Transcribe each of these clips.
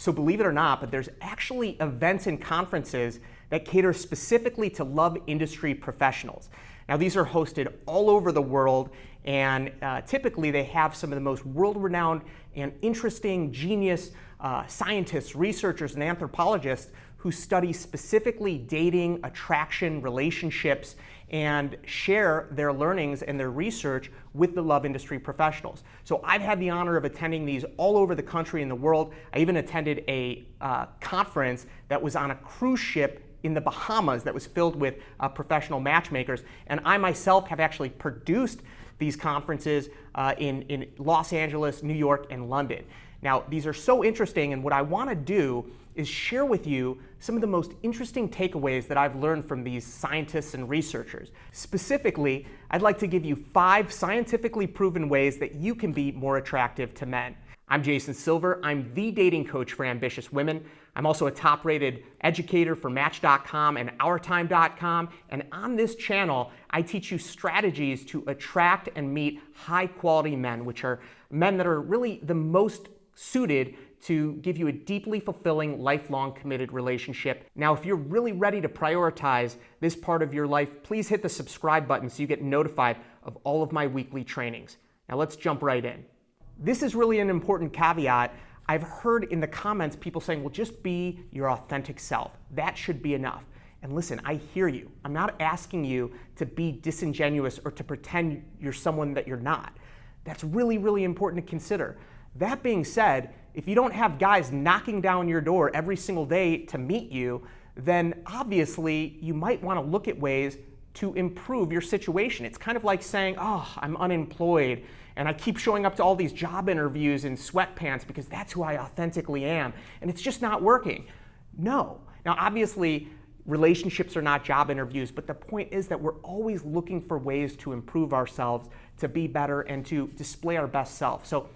So believe it or not, but there's actually events and conferences that cater specifically to love industry professionals. Now, these are hosted all over the world, and typically they have some of the most world-renowned and interesting genius scientists, researchers, and anthropologists who study specifically dating, attraction, relationships, and share their learnings and their research with the love industry professionals. So I've had the honor of attending these all over the country and the world. I even attended a conference that was on a cruise ship in the Bahamas that was filled with professional matchmakers. And I myself have actually produced these conferences in Los Angeles, New York, and London. Now, these are so interesting, and what I want to do is share with you some of the most interesting takeaways that I've learned from these scientists and researchers. Specifically, I'd like to give you 5 scientifically proven ways that you can be more attractive to men. I'm Jason Silver. I'm the dating coach for ambitious women. I'm also a top-rated educator for Match.com and OurTime.com. And on this channel, I teach you strategies to attract and meet high-quality men, which are men that are really the most suited to give you a deeply fulfilling, lifelong committed relationship. Now, if you're really ready to prioritize this part of your life, please hit the subscribe button so you get notified of all of my weekly trainings. Now, let's jump right in. This is really an important caveat. I've heard in the comments people saying, well, just be your authentic self. That should be enough. And listen, I hear you. I'm not asking you to be disingenuous or to pretend you're someone that you're not. That's really, really important to consider. That being said, if you don't have guys knocking down your door every single day to meet you, then obviously you might want to look at ways to improve your situation. It's kind of like saying, oh, I'm unemployed and I keep showing up to all these job interviews in sweatpants because that's who I authentically am, and it's just not working. No. Now, obviously, relationships are not job interviews, but the point is that we're always looking for ways to improve ourselves, to be better, and to display our best self. So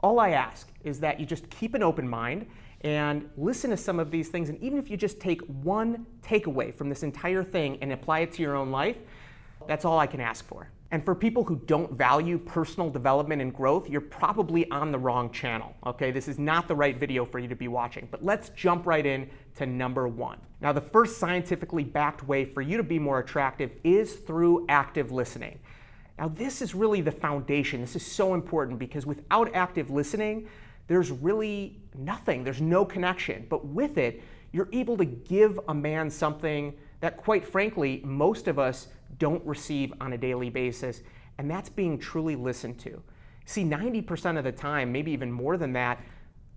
all I ask is that you just keep an open mind and listen to some of these things. And even if you just take one takeaway from this entire thing and apply it to your own life, that's all I can ask for. And for people who don't value personal development and growth, you're probably on the wrong channel, okay? This is not the right video for you to be watching. But let's jump right in to number 1. Now, the first scientifically backed way for you to be more attractive is through active listening. Now, this is really the foundation. This is so important because without active listening, there's really nothing. There's no connection. But with it, you're able to give a man something that, quite frankly, most of us don't receive on a daily basis, and that's being truly listened to. See, 90% of the time, maybe even more than that,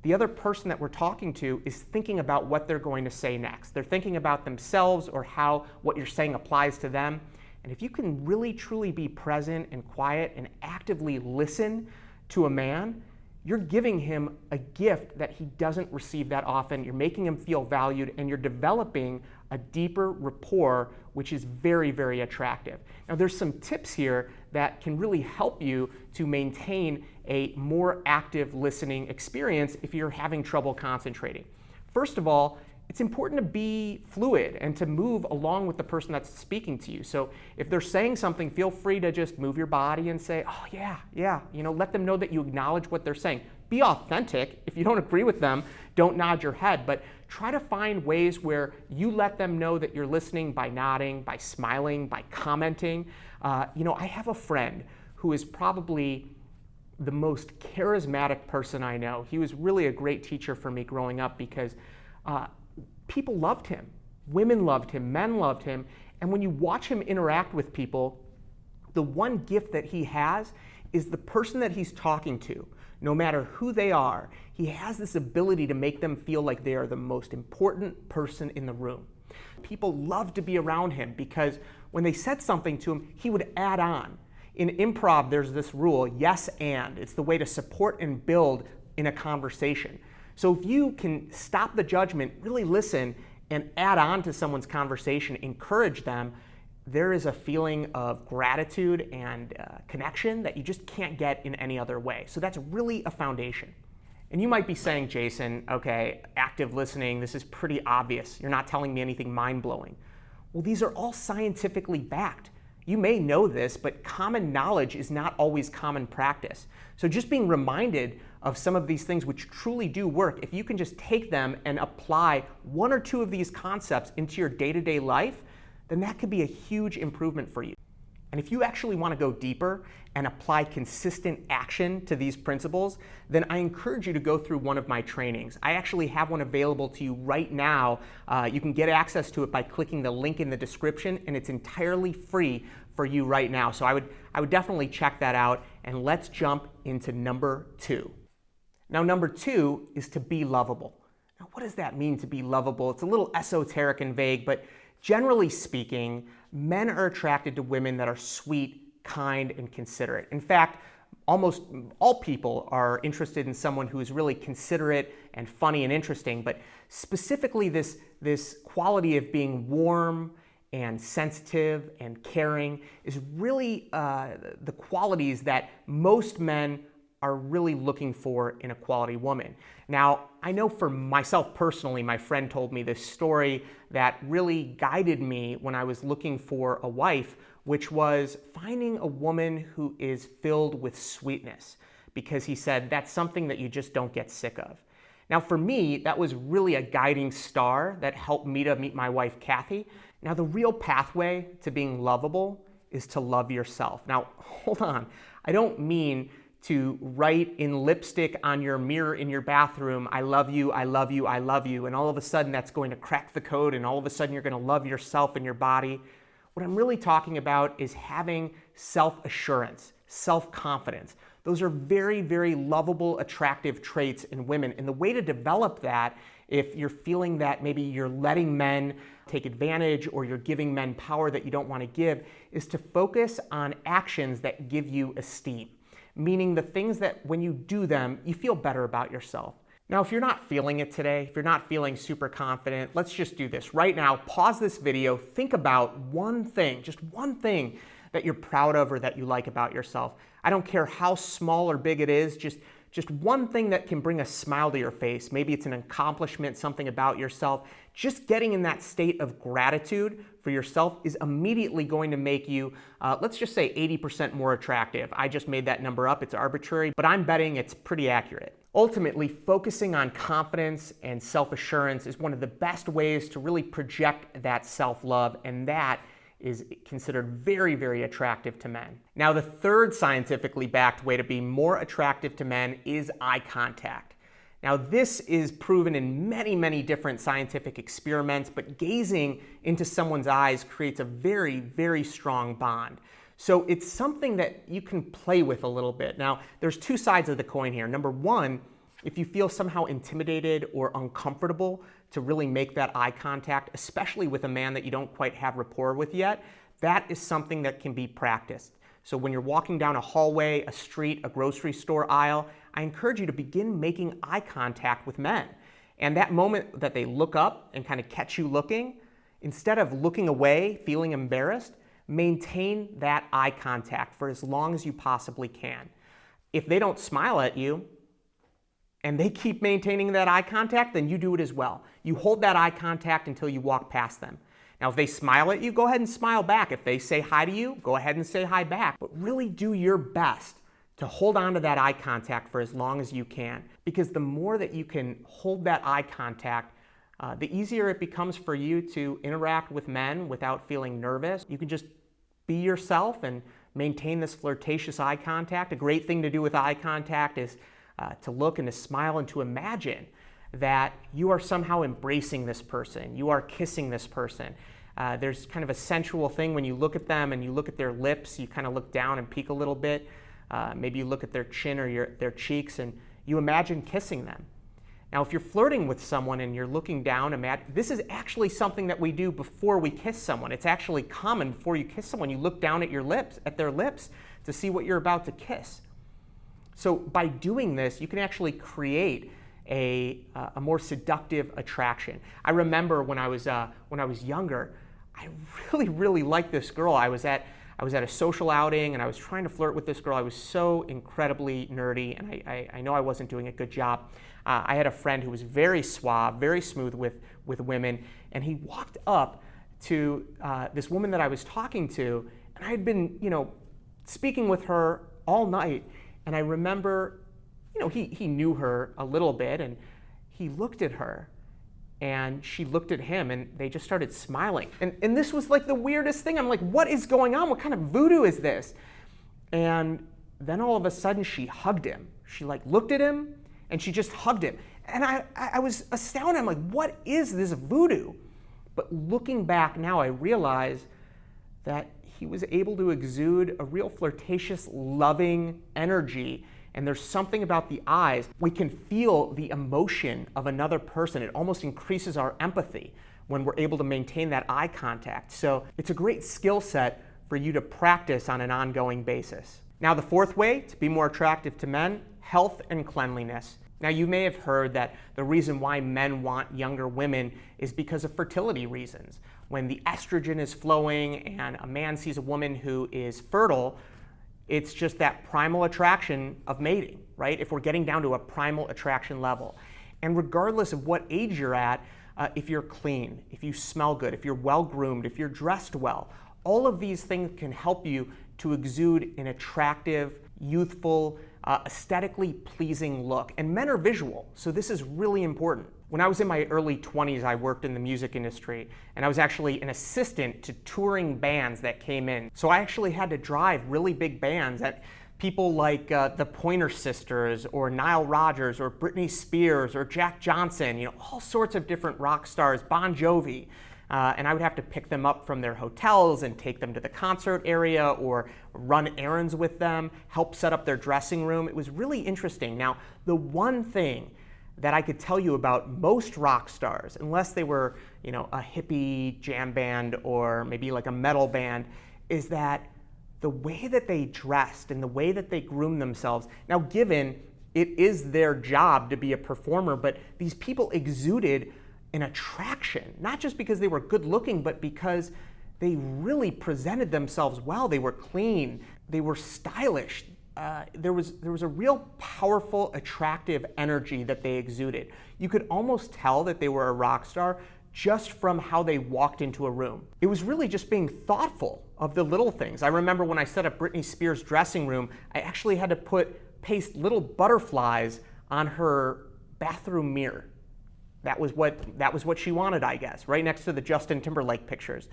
the other person that we're talking to is thinking about what they're going to say next. They're thinking about themselves or how what you're saying applies to them. And if you can really truly be present and quiet and actively listen to a man, you're giving him a gift that he doesn't receive that often. You're making him feel valued, and you're developing a deeper rapport, which is very, very attractive. Now, there's some tips here that can really help you to maintain a more active listening experience if you're having trouble concentrating. First of all, it's important to be fluid and to move along with the person that's speaking to you. So if they're saying something, feel free to just move your body and say, oh yeah, let them know that you acknowledge what they're saying. Be authentic. If you don't agree with them, don't nod your head, but try to find ways where you let them know that you're listening by nodding, by smiling, by commenting. I have a friend who is probably the most charismatic person I know. He was really a great teacher for me growing up because people loved him. Women loved him, men loved him, and when you watch him interact with people, the one gift that he has is the person that he's talking to. No matter who they are, he has this ability to make them feel like they are the most important person in the room. People loved to be around him because when they said something to him, he would add on. In improv, there's this rule, yes and. It's the way to support and build in a conversation. So if you can stop the judgment, really listen, and add on to someone's conversation, encourage them, there is a feeling of gratitude and connection that you just can't get in any other way. So that's really a foundation. And you might be saying, Jason, okay, active listening, this is pretty obvious. You're not telling me anything mind-blowing. Well, these are all scientifically backed. You may know this, but common knowledge is not always common practice. So just being reminded of some of these things which truly do work, if you can just take them and apply one or two of these concepts into your day-to-day life, then that could be a huge improvement for you. And if you actually want to go deeper and apply consistent action to these principles, then I encourage you to go through one of my trainings. I actually have one available to you right now. You can get access to it by clicking the link in the description, and it's entirely free for you right now. So I would definitely check that out, and let's jump into number 2. Now, number 2 is to be lovable. Now, what does that mean, to be lovable? It's a little esoteric and vague, but generally speaking, men are attracted to women that are sweet, kind, and considerate. In fact, almost all people are interested in someone who is really considerate and funny and interesting, but specifically this quality of being warm and sensitive and caring is really the qualities that most men are really looking for in a quality woman. Now, I know for myself personally, my friend told me this story that really guided me when I was looking for a wife, which was finding a woman who is filled with sweetness, because he said that's something that you just don't get sick of. Now, for me, that was really a guiding star that helped me to meet my wife, Kathy. Now, the real pathway to being lovable is to love yourself. Now, hold on. I don't mean to write in lipstick on your mirror in your bathroom, I love you, I love you, I love you, and all of a sudden that's going to crack the code, and all of a sudden you're going to love yourself and your body. What I'm really talking about is having self-assurance, self-confidence. Those are very, very lovable, attractive traits in women. And the way to develop that, if you're feeling that maybe you're letting men take advantage or you're giving men power that you don't want to give, is to focus on actions that give you esteem. Meaning the things that when you do them, you feel better about yourself. Now, if you're not feeling it today, if you're not feeling super confident, let's just do this. Right now, pause this video, think about one thing, just one thing that you're proud of or that you like about yourself. I don't care how small or big it is, just one thing that can bring a smile to your face. Maybe it's an accomplishment, something about yourself. Just getting in that state of gratitude for yourself is immediately going to make you, let's just say 80% more attractive. I just made that number up, it's arbitrary, but I'm betting it's pretty accurate. Ultimately, focusing on confidence and self-assurance is one of the best ways to really project that self-love, and that is considered very, very attractive to men. Now, the third scientifically backed way to be more attractive to men is eye contact. Now, this is proven in many, many different scientific experiments, but gazing into someone's eyes creates a very, very strong bond. So it's something that you can play with a little bit. Now, there's two sides of the coin here. Number one, if you feel somehow intimidated or uncomfortable to really make that eye contact, especially with a man that you don't quite have rapport with yet, that is something that can be practiced. So when you're walking down a hallway, a street, a grocery store aisle, I encourage you to begin making eye contact with men. And that moment that they look up and kind of catch you looking, instead of looking away, feeling embarrassed, maintain that eye contact for as long as you possibly can. If they don't smile at you, and they keep maintaining that eye contact, then you do it as well. You hold that eye contact until you walk past them. Now, if they smile at you, go ahead and smile back. If they say hi to you, go ahead and say hi back. But really do your best to hold on to that eye contact for as long as you can. Because the more that you can hold that eye contact, the easier it becomes for you to interact with men without feeling nervous. You can just be yourself and maintain this flirtatious eye contact. A great thing to do with eye contact is to look and to smile and to imagine that you are somehow embracing this person, you are kissing this person. There's kind of a sensual thing when you look at them and you look at their lips, you kind of look down and peek a little bit. Maybe you look at their chin or their cheeks and you imagine kissing them. Now, if you're flirting with someone and you're looking down, this is actually something that we do before we kiss someone. It's actually common before you kiss someone, you look down at their lips to see what you're about to kiss. So by doing this, you can actually create a more seductive attraction. I remember when I was younger, I really liked this girl. I was at a social outing and I was trying to flirt with this girl. I was so incredibly nerdy, and I know I wasn't doing a good job. I had a friend who was very suave, very smooth with women, and he walked up to this woman that I was talking to, and I had been, speaking with her all night. And I remember he knew her a little bit, and he looked at her and she looked at him, and they just started smiling. And this was like the weirdest thing. I'm like, what is going on? What kind of voodoo is this? And then all of a sudden she hugged him. She like looked at him and she just hugged him. And I was astounded. I'm like, what is this voodoo? But looking back now, I realize that he was able to exude a real flirtatious, loving energy. And there's something about the eyes. We can feel the emotion of another person. It almost increases our empathy when we're able to maintain that eye contact. So it's a great skill set for you to practice on an ongoing basis. Now, the fourth way to be more attractive to men, health and cleanliness. Now, you may have heard that the reason why men want younger women is because of fertility reasons. When the estrogen is flowing and a man sees a woman who is fertile, it's just that primal attraction of mating, right? If we're getting down to a primal attraction level. And regardless of what age you're at, if you're clean, if you smell good, if you're well-groomed, if you're dressed well, all of these things can help you to exude an attractive, youthful, aesthetically pleasing look. And men are visual, so this is really important. When I was in my early 20s, I worked in the music industry, and I was actually an assistant to touring bands that came in. So I actually had to drive really big bands that people like the Pointer Sisters or Nile Rodgers or Britney Spears or Jack Johnson, all sorts of different rock stars, Bon Jovi. And I would have to pick them up from their hotels and take them to the concert area or run errands with them, help set up their dressing room. It was really interesting. Now, the one thing that I could tell you about most rock stars, unless they were, a hippie jam band or maybe like a metal band, is that the way that they dressed and the way that they groomed themselves. Now, given it is their job to be a performer, but these people exuded an attraction, not just because they were good looking, but because they really presented themselves well. They were clean, they were stylish. There was a real powerful, attractive energy that they exuded. You could almost tell that they were a rock star just from how they walked into a room. It was really just being thoughtful of the little things. I remember when I set up Britney Spears' dressing room, I actually had to paste little butterflies on her bathroom mirror. That was what she wanted, I guess, right next to the Justin Timberlake pictures.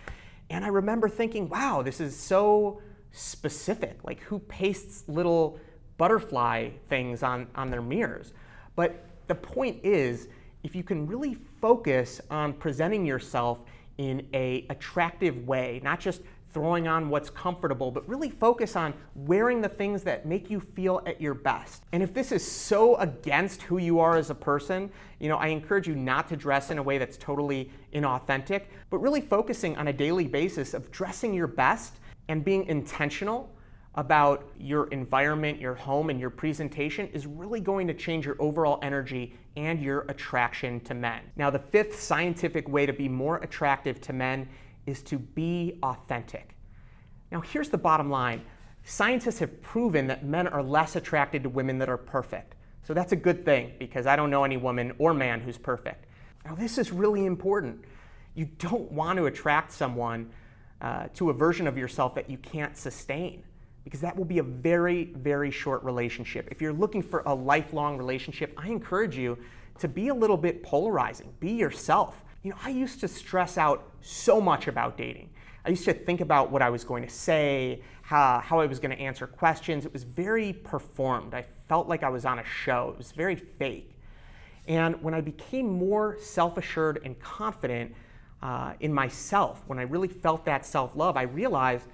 And I remember thinking, wow, this is so specific. Like, who pastes little butterfly things on their mirrors? But the point is, if you can really focus on presenting yourself in an attractive way, not just throwing on what's comfortable, but really focus on wearing the things that make you feel at your best. And if this is so against who you are as a person, I encourage you not to dress in a way that's totally inauthentic, but really focusing on a daily basis of dressing your best and being intentional about your environment, your home, and your presentation is really going to change your overall energy and your attraction to men. Now, the fifth scientific way to be more attractive to men is to be authentic. Now, here's the bottom line. Scientists have proven that men are less attracted to women that are perfect. So that's a good thing, because I don't know any woman or man who's perfect. Now, this is really important. You don't want to attract someone to a version of yourself that you can't sustain, because that will be a very, very short relationship. If you're looking for a lifelong relationship, I encourage you to be a little bit polarizing. Be yourself. I used to stress out so much about dating. I used to think about what I was going to say, how I was going to answer questions. It was very performed. I felt like I was on a show. It was very fake. And when I became more self-assured and confident in myself, when I really felt that self-love, I realized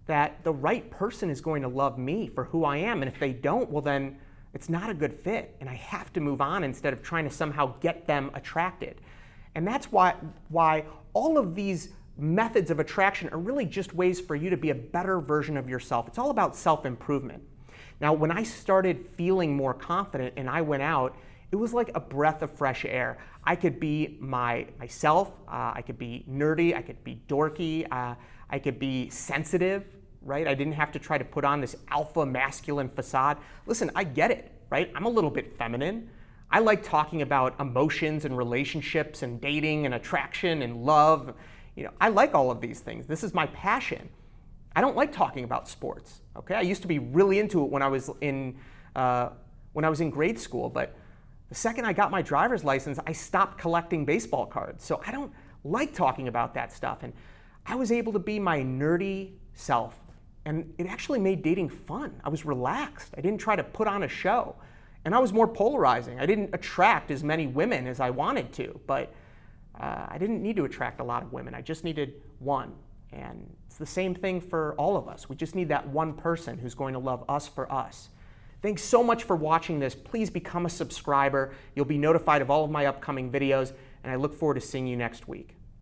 that the right person is going to love me for who I am. And if they don't, well, then it's not a good fit. And I have to move on instead of trying to somehow get them attracted. And that's why all of these methods of attraction are really just ways for you to be a better version of yourself. It's all about self-improvement. Now, when I started feeling more confident and I went out, it was like a breath of fresh air. I could be myself, I could be nerdy, I could be dorky, I could be sensitive, right? I didn't have to try to put on this alpha masculine facade. Listen, I get it, right? I'm a little bit feminine. I like talking about emotions and relationships and dating and attraction and love. I like all of these things. This is my passion. I don't like talking about sports, okay? I used to be really into it when I when I was in grade school, but the second I got my driver's license, I stopped collecting baseball cards. So I don't like talking about that stuff. And I was able to be my nerdy self. And it actually made dating fun. I was relaxed. I didn't try to put on a show. And I was more polarizing. I didn't attract as many women as I wanted to, but I didn't need to attract a lot of women. I just needed one. And it's the same thing for all of us. We just need that one person who's going to love us for us. Thanks so much for watching this. Please become a subscriber. You'll be notified of all of my upcoming videos, and I look forward to seeing you next week.